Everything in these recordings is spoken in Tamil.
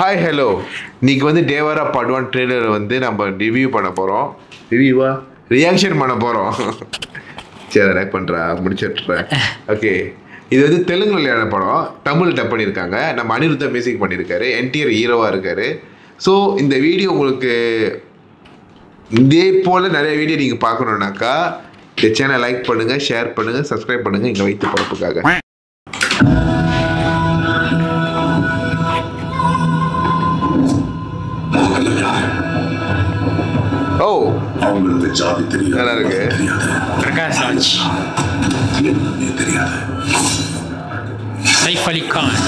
ஹாய் ஹலோ இன்னைக்கு வந்து தேவரா பார்ட் 1 ட்ரெய்லர் வந்து நம்ம ரிவ்யூ பண்ண போகிறோம். ரியாக்ஷன் பண்ண போகிறோம். சரி அதை லைக் பண்ணுறா முடிச்சுட்றேன். ஓகே, இது வந்து தெலுங்கு விளையாட படம், தமிழ் டப் பண்ணியிருக்காங்க. நம்ம அனிருத்தா மியூசிக் பண்ணியிருக்காரு, என்டிஆர் ஹீரோவாக இருக்கார். ஸோ இந்த வீடியோ உங்களுக்கு இதே போல் நிறைய வீடியோ நீங்கள் பார்க்கணுன்னாக்கா இந்த சேனல் லைக் பண்ணுங்கள், ஷேர் பண்ணுங்கள், சப்ஸ்கிரைப் பண்ணுங்கள் எங்கள் வைத்து பழப்புக்காக. ஓ அவங்களுக்கு ஜாதி தெரியாது, நல்லா இருக்கு. பிரகாஷ் ராஜ், என்னன்னே தெரியாது. சைஃப் அலி கான்,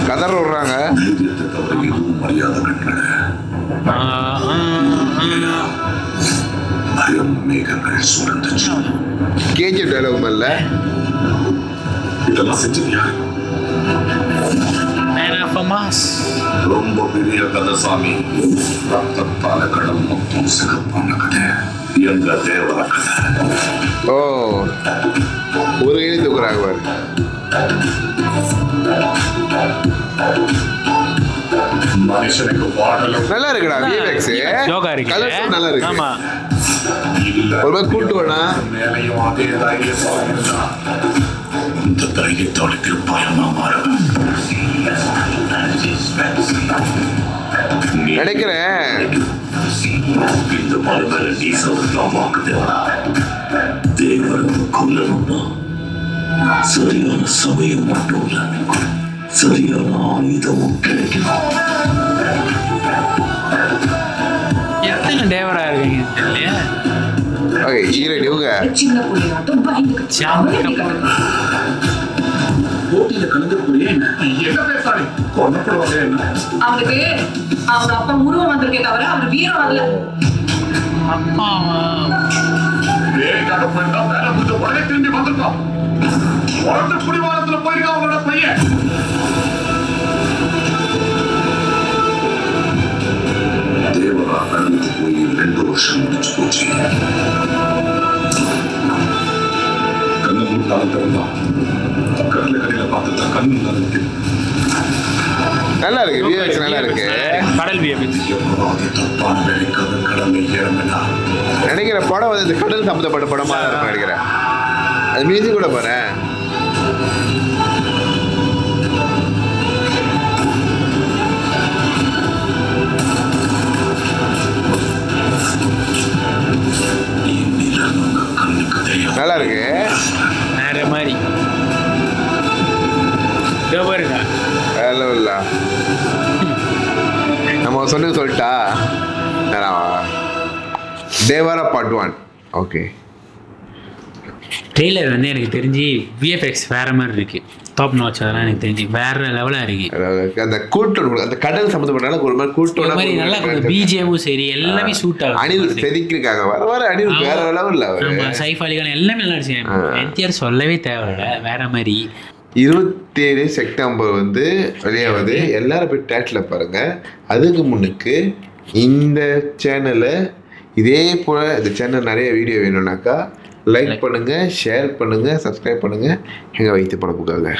கதர் விடுறாங்க. தைரியத்தை தவிர எதுவும் மரியாதை கட்டல. பயம் மேகங்கள் சுரந்துச்சு. கேஜிஎஃப் டயலாக் மேல இதெல்லாம் செஞ்சது யாரு? Man of mass. ரொம்ப பெரிய கதை சாமி. ரத்தத்தால கடல் மொத்தம் சிறப்பான கதை. எங்க தேவர கதை. ஓ ஒரு கையில் தூக்குறாங்க பாரு. மனுஷனுக்கு வாடலும் நல்லா இருக்குடா விஎஃப்எக்ஸ். யோகா இருக்கு. கலர்ஸ் நல்லா இருக்கு. ஆமா, இல்ல. ஒரு மாதிரி கூட்டு வேணா. மேலையும் அதே தைரியத்தோட இருந்தா இந்த தைரியத்தோட திருப்பாயமா மாறுவேன். நினைக்கிறேன் இந்த மலைமேல நீ சொல்றதான் வாக்கு தேவரா. தேவரை கொல்லணும்னா சரியான சமயம் மட்டும் இல்ல, சரியான ஆயுதமும் கிடைக்கணும். எத்தனை தேவரா இருக்கீங்க தெரியலையா? ஓகே ஹீரோயின் இவங்க சின்ன புள்ளையாட்டம் பயந்து போட்டியில கலந்துக்கூடிய என்ன பேசாரு கொல்லப்படுவாங்க. என்ன அவனுக்கு அவங்க அப்பா உருவம் வந்திருக்கே தவிர அவர் வீரம் வரல. அப்பாவா? வேலைக்காக போயிருந்தா வேலை முடிஞ்ச உடனே திரும்பி வந்திருக்கான். உடனே குடிவாரத்துல போயிருக்கான் அவங்களோட பையன். தேவரா கடலுக்கு போய் 2 வருஷம் முடிச்சு போச்சு. கண்ணை மூட்டாலும் திறந்தான். கடல கடையில பார்த்துட்டா கண்ணு நினைக்கு. நல்லா இருக்கு. விஎஃப்எக்ஸ் நல்லா இருக்கு. கடல் விஎஃப்எக்ஸ். எவ்வளவு தப்பான வேலைக்காக கடலை ஏறமில்லா. நினைக்கிற படம் வந்து இந்த கடல் சம்மந்தப்பட்ட படமா இருக்கும் நினைக்கிறேன். அது மியூசிக் கூட பாரு. நல்லா இருக்கு. வேற மாதிரி பாருங்க. ஹலோ இல்ல நம்ம சொன்னது சொல்லிட்டா தேவரா பார்ட் 1. ஓகே, ட்ரெய்லர் வந்து எனக்கு தெரிஞ்சு விஎஃப்எக்ஸ் வேற மாதிரி இருக்கு. டாப் நாட்ச் அதெல்லாம் எனக்கு தெரிஞ்சு வேற லெவலா இருக்கு. அந்த கூட்டோட அந்த கடல் சம்மந்தப்பட்ட ஒரு மாதிரி கூட்டோட மாதிரி நல்லா பிஜிஎமும் சரி எல்லாமே சூட் ஆகும். அனிருத் செதுக்கிருக்காங்க. வர வர அனிருத் வேற லெவல்ல. ஆமா, சைஃப் அலி கான் எல்லாமே நல்லா இருந்துச்சு. என்டிஆர் சொல்லவே தேவையில்ல, வேற மாதிரி. 27 செப்டம்பர் வந்து வெளியாவது. எல்லாரும் போய் தேட்டரில் பாருங்க. அதுக்கு முன்னுக்கு இந்த சேனலை இதே போல் இந்த சேனல் நிறைய வீடியோ வேணும்னாக்கா லைக் பண்ணுங்கள், ஷேர் பண்ணுங்கள், சப்ஸ்கிரைப் பண்ணுங்கள் எங்கள் வைத்து பழப்புக்காக.